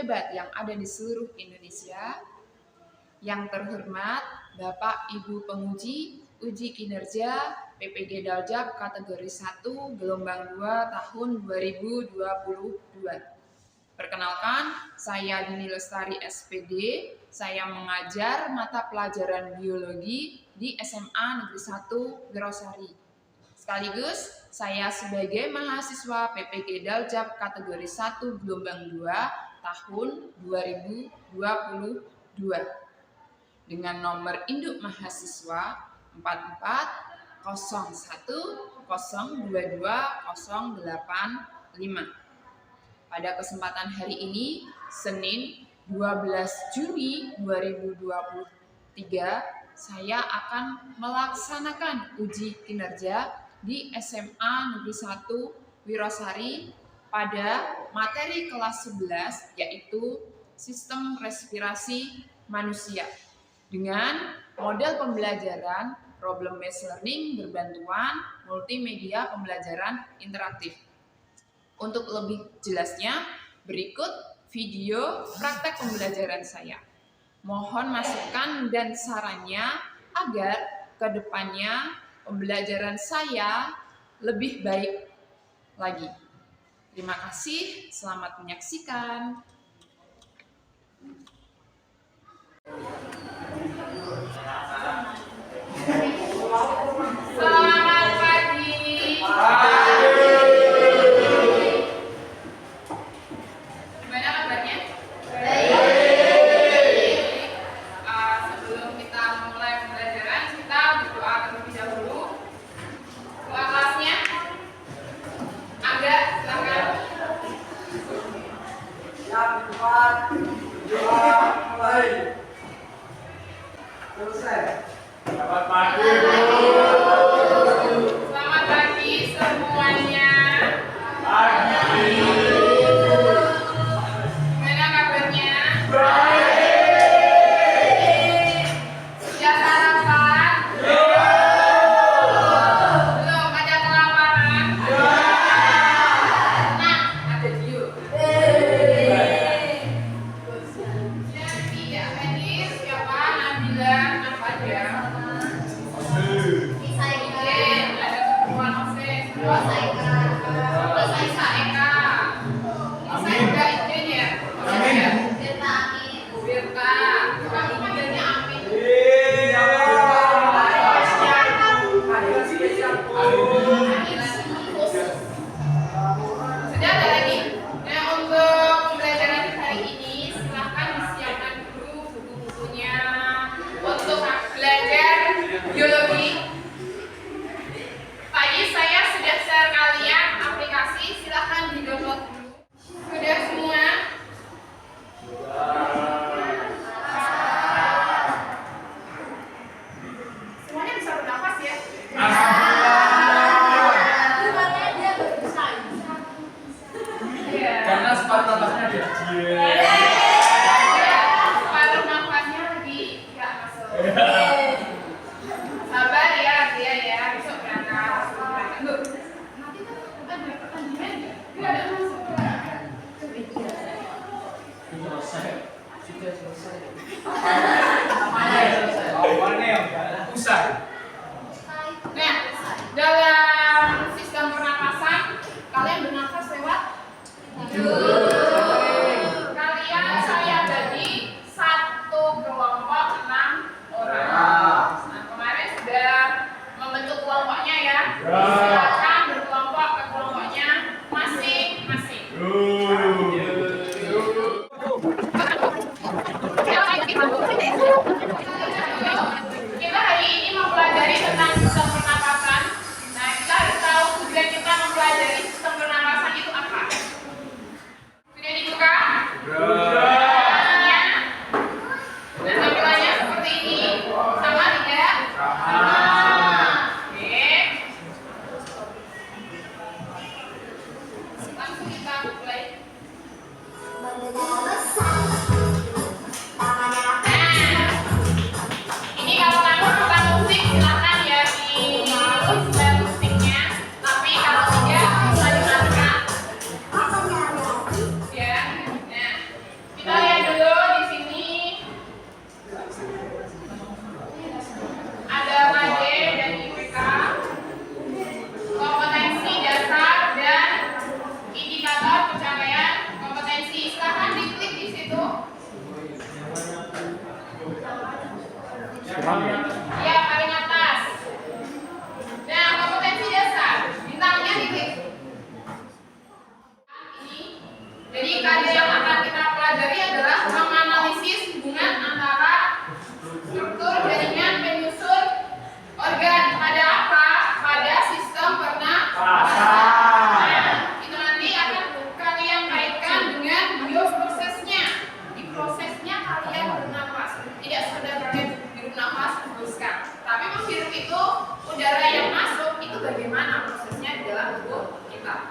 hebat yang ada di seluruh Indonesia. Yang terhormat Bapak Ibu penguji uji kinerja PPG Daljab kategori 1 gelombang 2 tahun 2022. Perkenalkan, saya Dini Lestari SPD. Saya mengajar mata pelajaran biologi di SMA Negeri 1 Wirosari. Sekaligus saya sebagai mahasiswa PPG Daljab kategori 1 gelombang 2 tahun 2022. Dengan nomor induk mahasiswa 4401022085. Pada kesempatan hari ini, Senin 12 Juni 2023, saya akan melaksanakan uji kinerja di SMA Negeri 1 Wirosari pada materi kelas 11, yaitu Sistem Respirasi Manusia, dengan model pembelajaran problem-based learning berbantuan multimedia pembelajaran interaktif. Untuk lebih jelasnya, berikut video praktek pembelajaran saya. Mohon masukan dan sarannya agar ke depannya pembelajaran saya lebih baik lagi. Terima kasih, selamat menyaksikan. Selamat pagi. Gimana kabarnya? Baik. Sebelum kita mulai pembelajaran, kita berdoa terlebih dahulu. Doa kelasnya? Agak, silakan. Yang keempat, doa mulai. Selesai. Selamat pagi. Selamat pagi semuanya. Pagi. Gimana kabarnya? Baik. Sudah sarapan? Belum ada kelaparan? Nah, ada Dio. Jadi ya, tadi siapa? Nabila, Nafadia. Izin, ada keperluan Ose. Terus Eka. Terus Isa Eka. Isa juga izin ya? Amin. Birta. Kamu manggilnya Amin. Sudah ada lagi? Nah, untuk pembelajaran hari ini, silahkan disiapkan dulu buku-bukunya untuk belajar biologi. Tadi saya sudah share kalian aplikasi, silahkan di-download dulu. Sudah semua? Semuanya bisa bernafas ya? Iya. Karena sepatu napasnya ada. Paru nafasnya lagi nggak masuk. Sabar ya dia ya, besok berangkat. Loh, nanti kan ada pertandingan ya? Nggak ada masuk. Sudah selesai. Awalnya yang usai. Nah, dalam sistem pernapasan, kalian bernafas lewat hidung. Kalian saya bagi satu kelompok 6 orang. Nah, kemarin sudah membentuk kelompoknya ya. Silakan berkelompok ke kelompoknya masing-masing. Kita hari ini mau belajar Iya, paling atas. Nah, kompetensi dasar. Bintangnya diklik. Ini. Jadi karya yang akan kita pelajari adalah menganalisis hubungan antara struktur jaringan penyusun organ pada apa? Pada sistem pernapasan. Nah, itu nanti akan kalian kaitkan dengan bioprosesnya. Di prosesnya kalian bernapas. Tidak sekedar kalian hirup nafas teruskan, tapi menghirup itu udara yang masuk itu bagaimana prosesnya di dalam tubuh kita.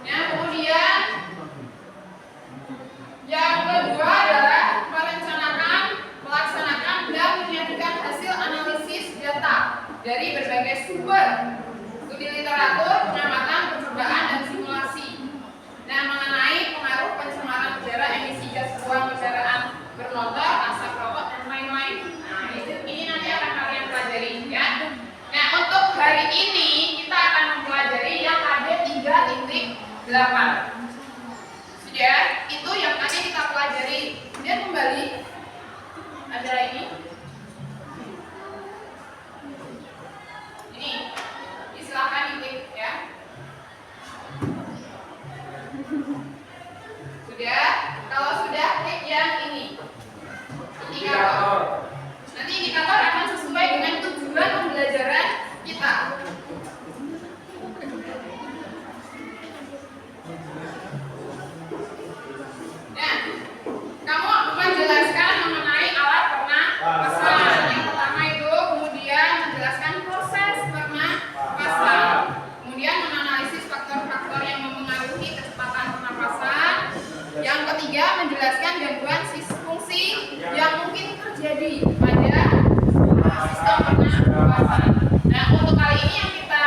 Nah, kemudian yang kedua adalah melaksanakan dan menyajikan hasil analisis data dari berbagai sumber, studi literatur, pengamatan, percobaan, dan simulasi. Nah, mengenai pengaruh pencemaran udara, emisi gas buang kendaraan bermotor, asap rokok, dan lain-lain. Nah, ini nanti akan kalian pelajari ya. Nah, untuk hari ini kita akan mempelajari yang ada 3.8. Sudah, itu yang tadi kita pelajari. Kemudian kembali ada ini. Ini silakan diklik ya. Sudah, kalau sudah klik yang ini. Indikator. Nanti indikator akan sesuai dengan tujuan pembelajaran kita. Nah, kamu menjelaskan mengenai alat pernapasan. Yang pertama itu kemudian menjelaskan proses pernapasan. Kemudian menganalisis faktor-faktor yang mempengaruhi kecepatan pernapasan. Yang ketiga menjelaskan gangguan fungsi yang mungkin terjadi pada sistem pernapasan. Nah, untuk kali ini yang kita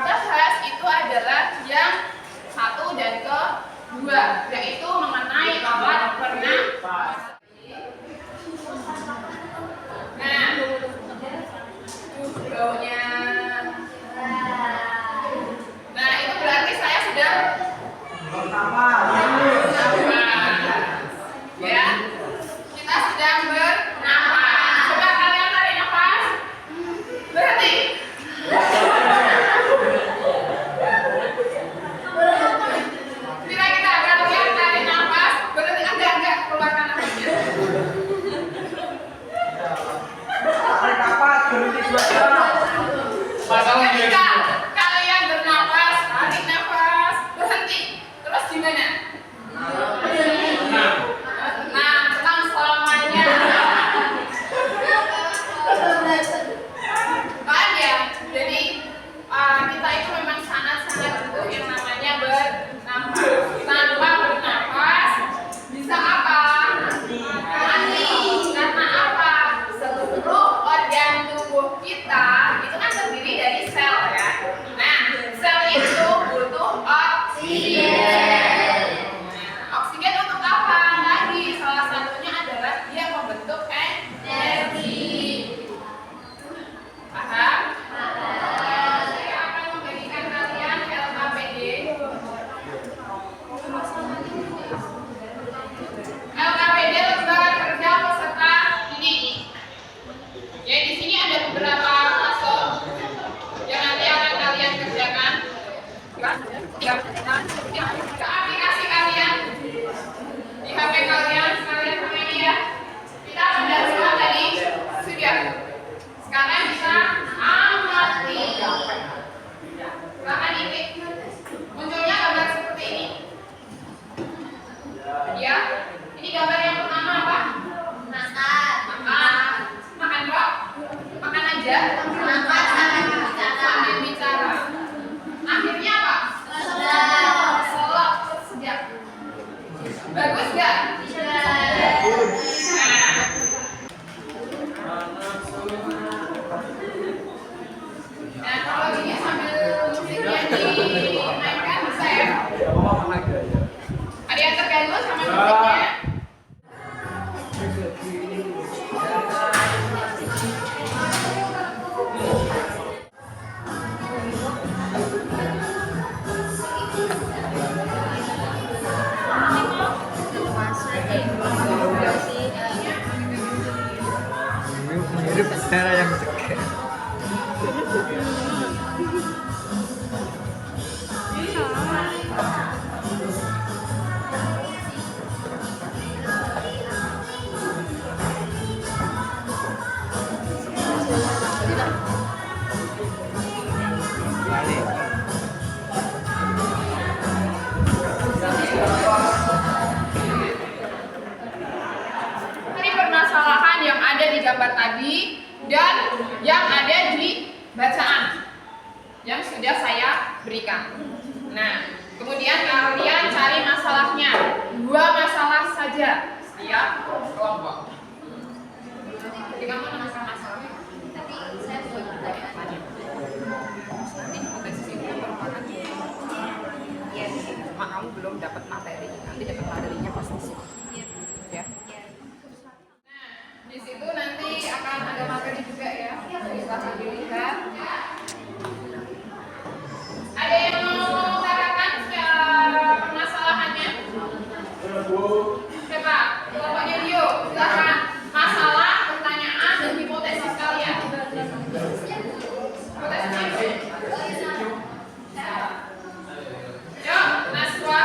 bahas itu adalah yang 1 dan ke-2, yaitu mengenai alat pernapasan. Nah, baunya. Nah, itu berarti saya sudah ya, kita sedang bernapas. Coba kalian tarik nafas. Berhenti. Kira-kira kalian tarik nafas, berhenti agak-agak keluarkan nafasnya. Tarik nafas, berhenti 2 jam. Ketika kalian bernapas, tarik nafas, berhenti. Terus gimana? Tenang selamanya. Kan ya? Jadi kita itu memang sangat-sangat butuh yang namanya bernapas. Tanpa bernapas bisa apa? Mati. Karena apa? Seluruh organ tubuh kita itu kan terdiri dari sel ya. Nah, sel itu butuh oksigen. Oksigen untuk apa? Tadi salah satunya adalah dia membentuk energi. Paham? Saya akan membagikan kalian LKPD. LKPD lembaga kerja peserta didik. Ya, di sini ada beberapa fase yang nanti akan kalian kerjakan. Ke aplikasi kalian di HP kalian sekalian sama ini ya. Kita akan dahuluan tadi sudah. Sekarang kita amati. Silahkan diklik. Munculnya gambar seperti ini. Ya, ini gambar yang pertama apa? Makan. Makan kok? Makan aja. Sambil bicara. Akhirnya apa? Selok sedap. Bagus nggak? Nah, kalau gini sambil musiknya dimainkan bisa ya? Ada yang terganggu sama musiknya? Cara yang cekek. Ini permasalahan yang ada di gambar tadi dan yang ada di bacaan yang sudah saya berikan. Nah, kemudian kalian cari masalahnya. 2 masalah saja setiap kelompok. Jadi kamu menemukan masalahnya. Tapi saya buat pertanyaan. Nanti hipotesis itu merupakan Iya. cuma kamu belum dapat materi. Nanti dapat materinya pas di sini. Iya. Ya. Iya. Nah, di situ nanti akan ada materi juga ya. Silahkan dilihat. Ada yang mau mengutarakan permasalahannya? Siapa? Kelompoknya Dio. Silahkan. Masalah, pertanyaan, dan hipotesis kalian. Hipotesisnya. Yuk, Naswa.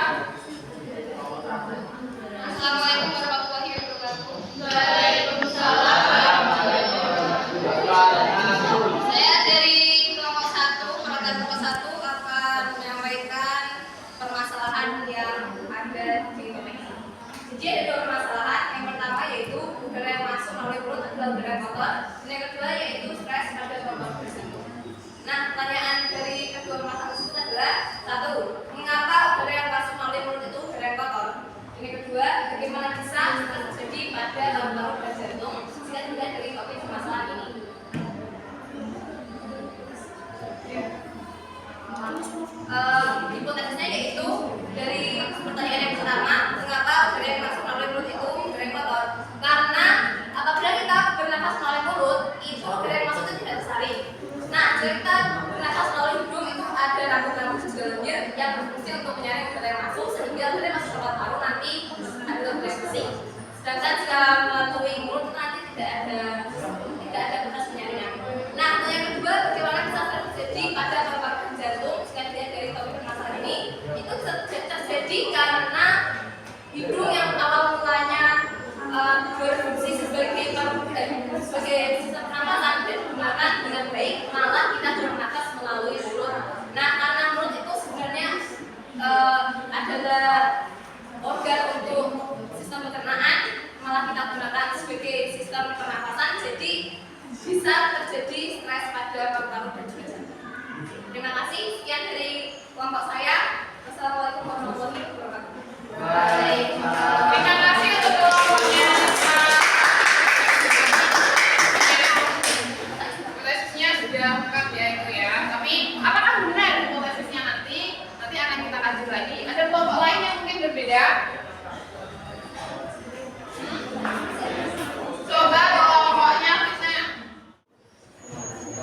Assalamualaikum warahmatullahi wabarakatuh. Saya dari kelompok 1, kelompok 1 akan menyampaikan permasalahan yang ada di topik ini. Jadi ada 2 permasalahan. Yang pertama yaitu udara yang masuk melalui mulut adalah udara yang kotor. Dan yang kedua yaitu stres pada paru-paru tersebut. Nah, pertanyaan dari kedua permasalahan tersebut adalah: 1. Mengapa udara yang masuk melalui mulut itu udara yang kotor? Yang kedua, bagaimana bisa stres terjadi pada paru-paru dan jantung? Jika dilihat dari topik permasalahan ini. Hipotesisnya yaitu dari pertanyaan yang pertama, mengapa udara yang masuk melalui mulut itu udara yang kotor? Karena apabila kita bernafas melalui mulut, itu udara yang masuk itu tidak tersaring. Nah, jika kita bernafas melalui hidung, itu ada rambut-rambut di dalamnya yang berfungsi untuk menyaring udara yang masuk, sehingga udara yang masuk ke paru nanti adalah udara yang bersih. Sedangkan jika melalui mulut itu nanti tidak ada proses penyaringan. Nah, yang kedua, bagaimana bisa terjadi pada paru-paru dan jantung? Jika dilihat dari topik permasalahan ini, itu terjadi karena hidung yang awal mulanya berfungsi sebagai sistem pernapasan dan digunakan dengan baik, malah kita bernafas melalui mulut. Nah, karena mulut itu sebenarnya adalah organ untuk sistem pencernaan, malah kita gunakan sebagai sistem pernapasan, jadi bisa terjadi stres pada paru-paru dan juga jantung. Terima kasih. Sekian dari kelompok saya. Wassalamualaikum warahmatullahi wabarakatuh. Terima kasih untuk kelompoknya. Hipotesisnya sudah lengkap ya itu ya. Tapi apakah benar hipotesisnya nanti akan kita kaji lagi? Ada kelompok lain yang mungkin berbeda? Coba kelompoknya kita.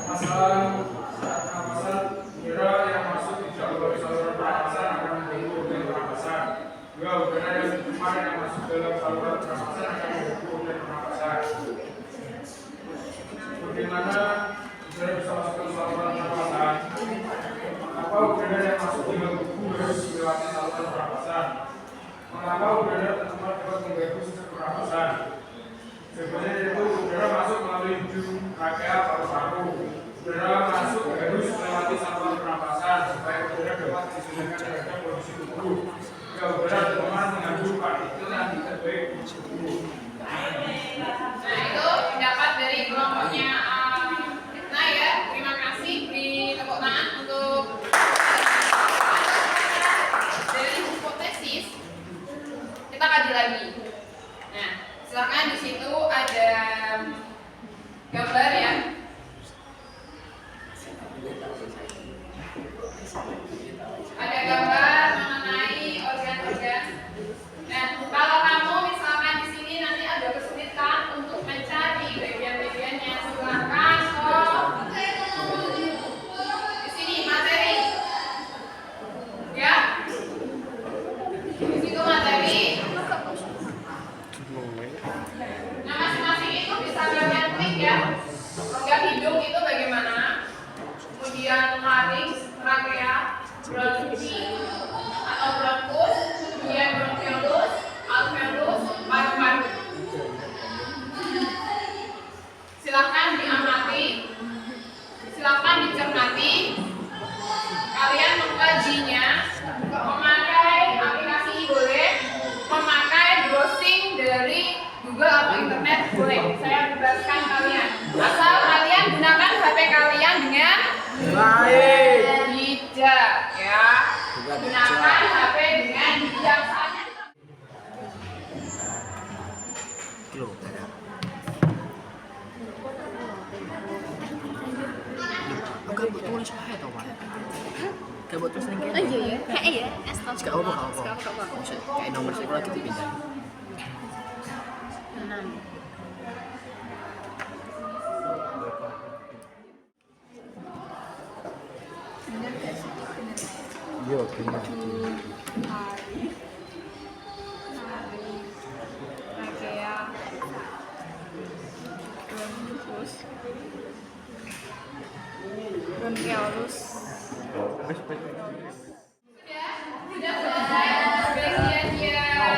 Masalah pernapasan, udara yang masuk di melalui saluran pernapasan akan mengganggu organ pernapasan. 2. Udara yang keluar yang masuk dalam saluran pernapasan akan mengganggu organ pernapasan. Bagaimana udara bisa masuk ke saluran pernapasan? Mengapa udara yang masuk di dalam tubuh harus melewati saluran pernapasan? Mengapa udara tercemar dapat mengganggu sistem pernapasan? Sebenarnya itu udara masuk melalui hidung, trachea, paru-paru. Udara masuk harus melewati saluran pernapasan supaya udara dapat disesuaikan terhadap kondisi tubuh. Jika udara tercemar mengandung partikel yang tidak baik di tubuh. Nah, itu pendapat dari kelompoknya Fitna ya. Terima kasih, beri tepuk tangan untuk dari hipotesis. Kita kaji lagi. Nah, silakan di situ ada gambar ya. Ada gambar mengenai organ-organ. Nah, kalau kamu misalkan di sini nanti ada kesulitan untuk mencari bagian-bagiannya, silakan di sini materi. Ya. Di situ materi. Nah, masing-masing itu bisa kalian klik ya. internet boleh. Saya bebaskan kalian. Asal kalian gunakan HP kalian dengan Baik. bijak ya. Gunakan HP dengan bijaksana. Kayak buat tulis wae to, Pak. Kayak buat tulis ning kene. Oh iya ya, kayak iya. Gak apa-apa. Kayak nomor sekolah gitu pindah. 6. Iya, benar. Sudah selesai bagian yang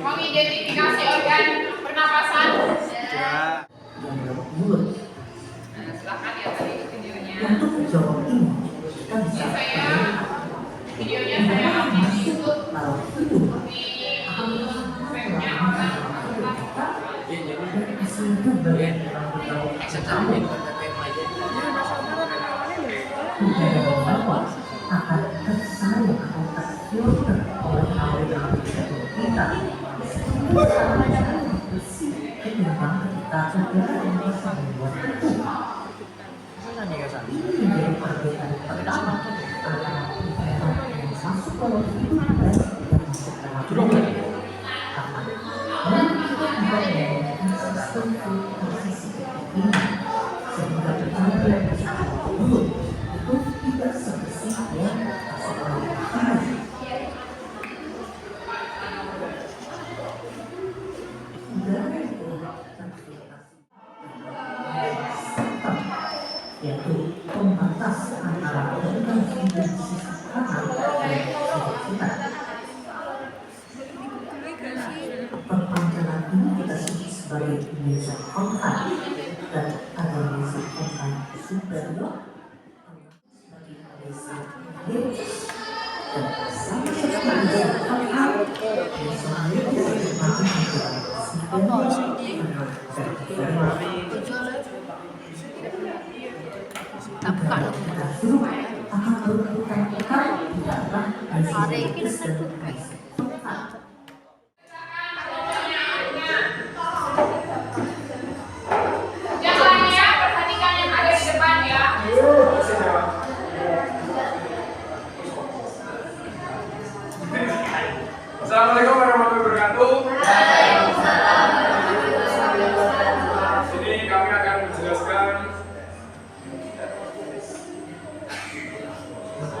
mengidentifikasi organ pernapasan. Nah, silahkan ya tadi videonya. Videonya saya ambil di YouTube di webnya orang. akan tersayang atau terfilter oleh hal yang tidak kita. Ketimbang ketika segala yang bisa membuat itu. Ini menjadi perbedaan pertama antara pikiran yang masuk ke logika dan masuk ke logika. Karena kita tidak memiliki sistem posisi ini sehingga berbagai mulut itu tidak sebersih yang yaitu pembatas antara organ dan sisi kanan dan sisi kita. Perpanjangan ini kita sebut sebagai mesokonkan dan ada mesokonkan superior sebagai mesokonkan dan sama seperti mesokonkan Yang lainnya perhatikan yang ada di depan ya. Assalamualaikum warahmatullahi wabarakatuh. Sini kami akan menjelaskan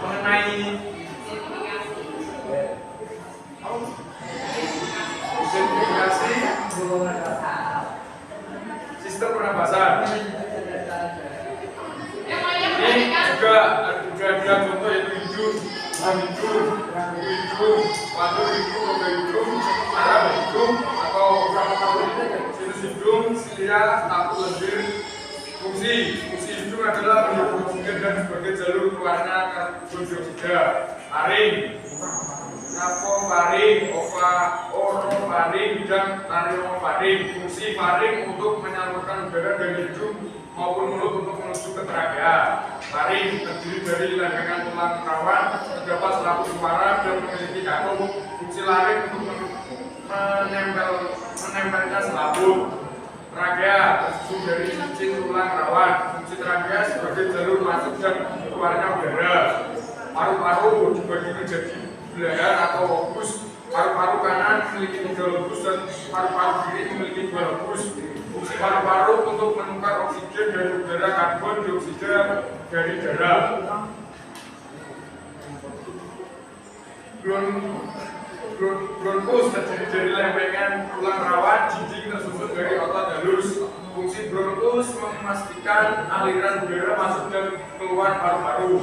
mengenai identifikasi sistem pernapasan. Yang lainnya Ini perhatikan. juga ada contoh yaitu hidung, hidung, waduk hidung, roda hidung, arah hidung atau sinus hidung, silia, tapu lendir. Fungsi hidung adalah mendukung oksigen dan sebagai jalur keluarnya karbon dioksida. Faring, nasofaring, orofaring, dan laryngofaring. Fungsi faring untuk menyalurkan udara dari hidung maupun mulut untuk menuju ke trachea. Faring terdiri dari lengkungan tulang rawan, terdapat selaput suara dan memiliki kantung. Fungsi laring untuk menempelkan selaput. Trachea tersusun dari cincin tulang rawan. Fungsi trachea sebagai jalur masuk dan keluarnya udara. Paru-paru dibagi menjadi belahan atau lobus. Paru-paru kanan memiliki 3 lobus dan paru-paru kiri memiliki 2 lobus. Fungsi paru-paru untuk menukar oksigen dari udara karbon dioksida dari darah. Bronkus terdiri dari lempengan tulang rawan, jinjing tersusun dari otot halus. Fungsi bronkus memastikan aliran udara masuk dan keluar paru-paru.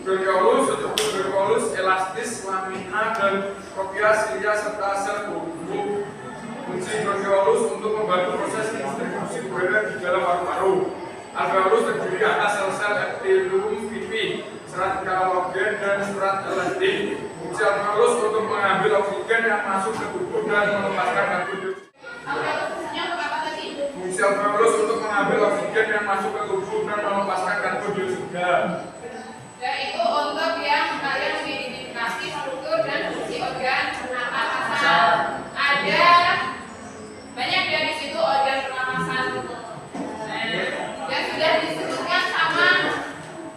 Bronkiolus struktur bronkiolus elastis, lamina dan propia silia serta sel bubuk. Fungsi bronkiolus untuk membantu proses distribusi udara di dalam paru-paru. Alveolus terdiri atas sel-sel epitelium pipi, serat kolagen dan serat elastik. Fungsi alveolus untuk mengambil oksigen yang masuk ke tubuh dan melepaskan karbon dioksida. sel alveolus untuk mengambil oksigen yang masuk ke tubuh dan melepaskan karbon dioksida. Yaitu untuk yang kalian mengidentifikasi struktur dan fungsi organ pernapasan. Ada banyak ya di situ organ pernapasan. Nah, yang sudah disebutkan sama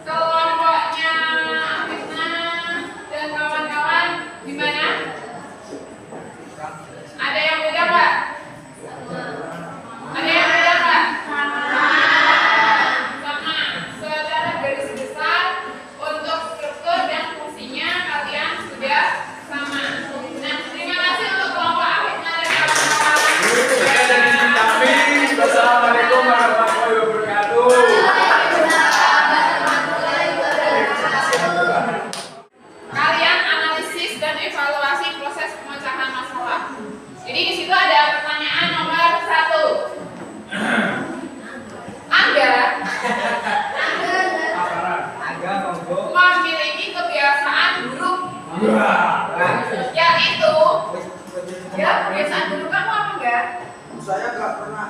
kelompoknya Fitna dan kawan-kawan gimana? Ada yang beda Pak? Ada yang beda Pak? Sama. Secara garis besar untuk struktur dan fungsinya kalian sudah sama. Nah, terima kasih untuk kelompok Fitna dan kawan-kawan. Assalamualaikum warahmatullahi wabarakatuh. Kalian analisis dan evaluasi proses pemecahan masalah. Jadi di situ ada pertanyaan nomor 1. Anda memiliki kebiasaan buruk, yaitu ya kebiasaan buruk kamu apa enggak? Saya nggak pernah.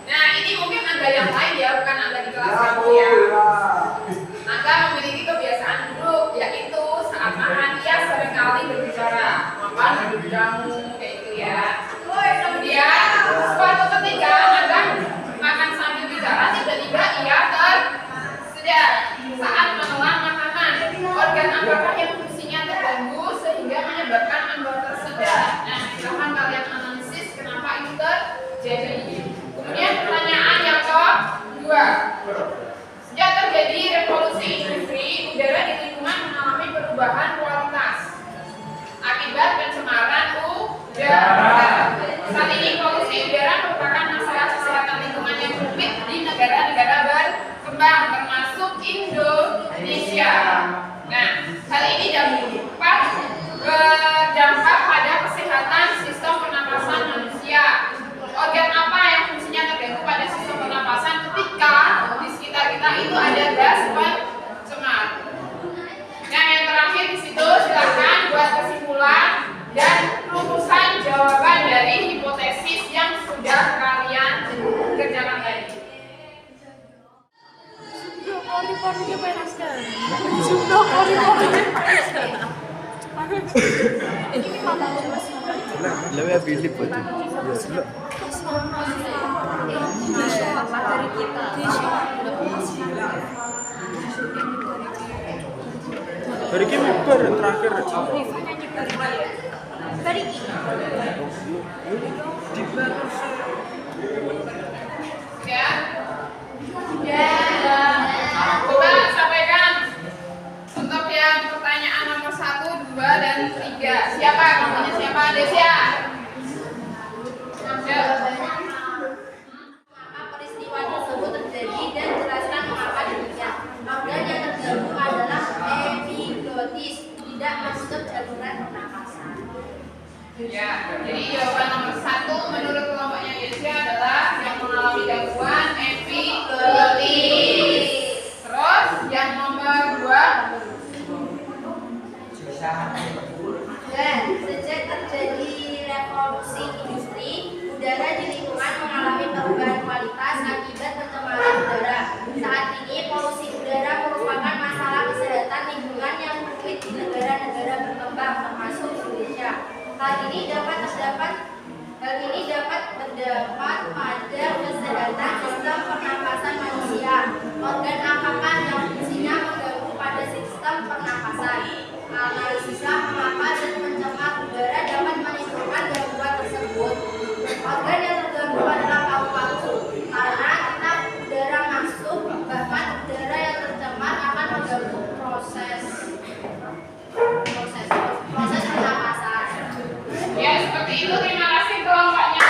Nah ini mungkin Anda yang lain ya, bukan Anda di kelas kamu ya. Anda memiliki kebiasaan buruk, yaitu saat makan ia seringkali berbicara, makan lebih kamu kayak gitu ya. Kemudian suatu ketika Anda makan sambil bicara, tiba-tiba ia tersedak saat menelan makanan. Organ apakah yang fungsinya terganggu sehingga menyebabkan Anda tersedak? Nah, silahkan kalian analisis kenapa itu terjadi. Kemudian pertanyaan yang kedua. Sejak terjadi revolusi industri, udara di lingkungan mengalami perubahan kualitas akibat pencemaran udara. Saat ini polusi udara merupakan masalah kesehatan lingkungan yang rumit di negara-negara berkembang, termasuk Indonesia. Nah, hal ini dapat berdampak pada kesehatan sistem pernapasan manusia. Organ apa yang fungsinya terganggu pada sistem pernapasan ketika di sekitar kita itu ada gas pencemar? Nah, yang terakhir di situ silakan buat kesimpulan dan rumusan jawaban dari hipotesis yang sudah kalian kerjakan tadi. Kori-korinya panas kan? Sudah kori-korinya panas kan? Ini mata lu masih Lebih pilih betul. dari kita. Dari kimi terakhir. Dari ini. Ya? Ya. Coba sampaikan untuk yang pertanyaan nomor 1, 2, dan 3. Siapa? Namanya siapa? Desia. Ya. Mengapa peristiwa tersebut terjadi dan jelaskan mengapa demikian. Organ yang terganggu adalah epiglotis, tidak menutup saluran pernapasan. Ya, jadi jawaban nomor 1 menurut kelompoknya Desia adalah yang mengalami gangguan epiglotis. Terus yang nomor 2. Dan sejak terjadi revolusi industri, udara di lingkungan mengalami perubahan kualitas akibat pencemaran udara. Saat ini polusi udara merupakan masalah kesehatan lingkungan yang rumit di negara-negara berkembang, termasuk Indonesia. Hal ini dapat berdampak pada kesehatan sistem pernapasan manusia. Organ apakah yang fungsinya mengganggu pada sistem pernapasan? Analisislah mengapa dan pencemar udara dapat menimbulkan gangguan tersebut. Organ yang terganggu adalah paru-paru, karena kita udara masuk, bahkan udara yang tercemar akan mengganggu proses pernapasan. Ya, seperti itu. Terima kasih kelompoknya.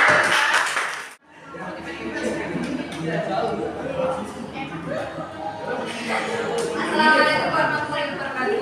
Assalamualaikum warahmatullahi wabarakatuh.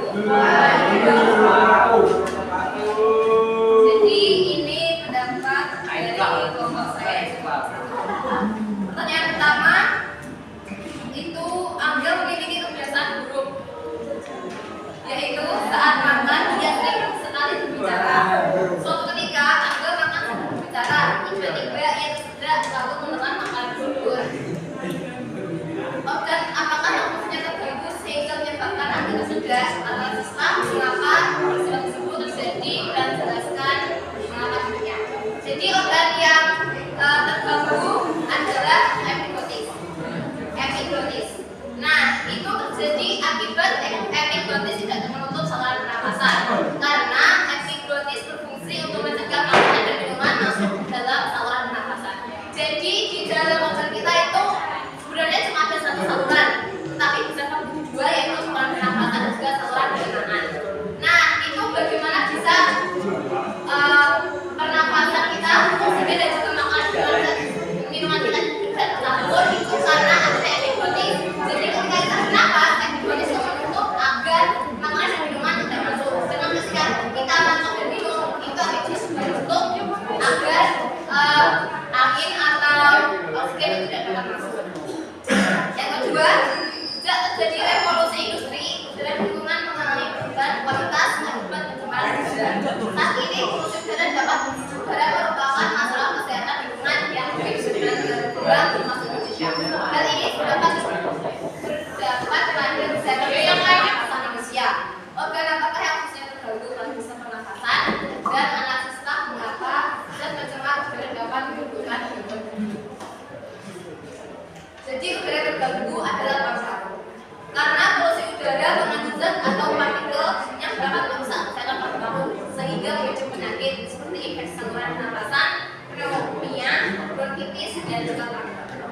berbagai penyakit seperti infeksi saluran pernapasan, pneumonia, bronkitis, dan juga kanker.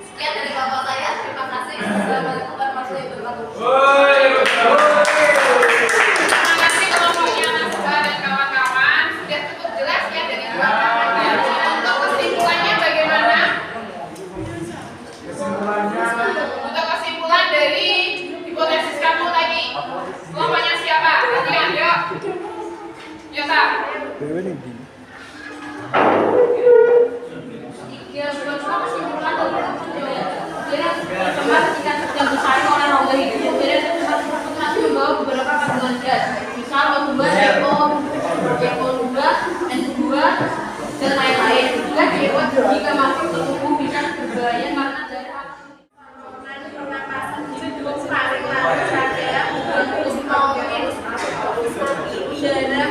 Sekian dari kelompok saya. Terima kasih. Assalamualaikum warahmatullahi wabarakatuh. Terima kasih kelompoknya Nasba dan kawan-kawan. Sudah cukup jelas ya dari dua kelompoknya. Untuk kesimpulannya bagaimana? Untuk kesimpulan dari hipotesis kamu tadi, kelompoknya siapa? Kalian, yuk. Yuk, tak. Membawa beberapa kandungan gas, misal O2, EO2, N2, dan lain-lain. Juga CO jika masuk ke tubuh bisa berbahaya karena dari pernapasan hidung, paru-paru, radang, pulmonis, udara,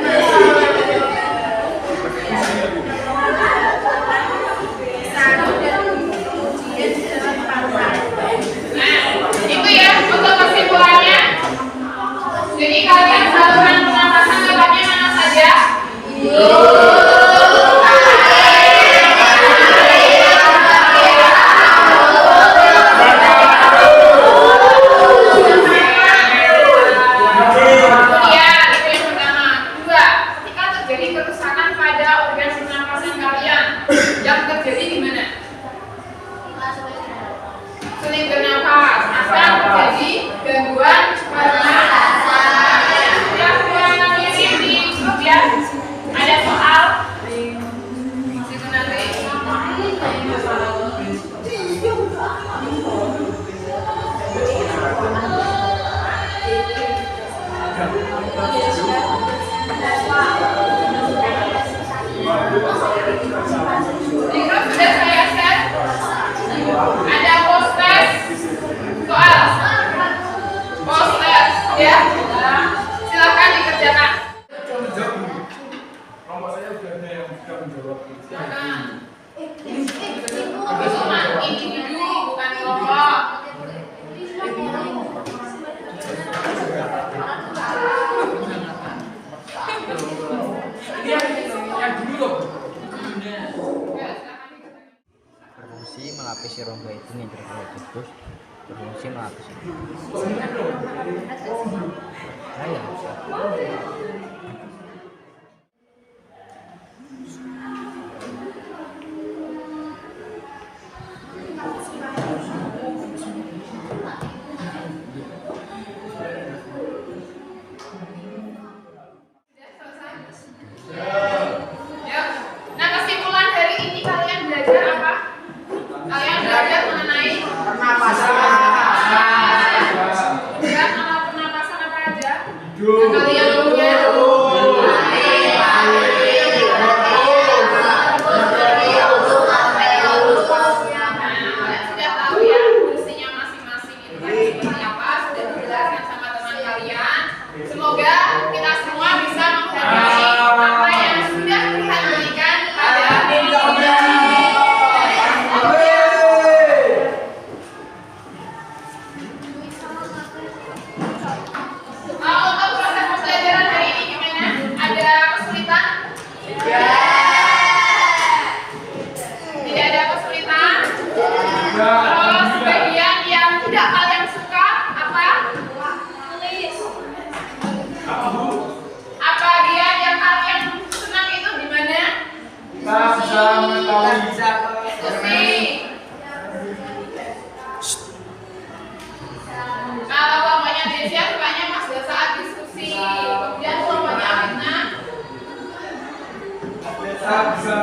Itu ya untuk kesimpulannya. Jadi kalian saluran pernapasan lewatnya mana saja? Kemudian itu yang pertama. Kedua, ketika terjadi kerusakan pada organ pernapasan kalian, yang terjadi di mana? Sulit bernafas akan terjadi gangguan pernapasan. Sudah keluarkan diri di grup ya. Ada soal situ nanti. Di grup sudah saya share. Ada post test soal post test ya, silahkan dikerjakan. Kelompok saya sudah ada yang sudah menjawab. Silakan. Itu mah individu bukan kelompok. Yang dulu loh. Berfungsi melapisi rongga itu yang tertutup. Berfungsi melapisi. Saya. Ya. Nah, kesimpulan dari ini kalian belajar apa? Kalian belajar mengenai Pernapasan. dan alat pernapasan apa aja? Yang kalian punya? Kalian sudah tahu ya fungsinya masing-masing itu kan seperti apa, sudah dijelaskan sama teman kalian. Semoga kita semua bisa menghargai apa yang sudah Tuhan berikan pada kita. Untuk proses pembelajaran hari ini gimana? Ada kesulitan? Tidak ada kesulitan? Terus bagian yang tidak kalian suka apa? Apa bagian yang kalian senang itu di mana? Kita bisa mengetahui Diskusi. Kalau kelompoknya Desya sukanya pas saat diskusi. Kemudian kelompoknya Fitna. kita bisa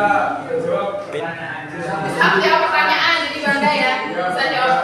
menjawab pertanyaan. Bisa menjawab pertanyaan, jadi bangga ya. Bisa jawab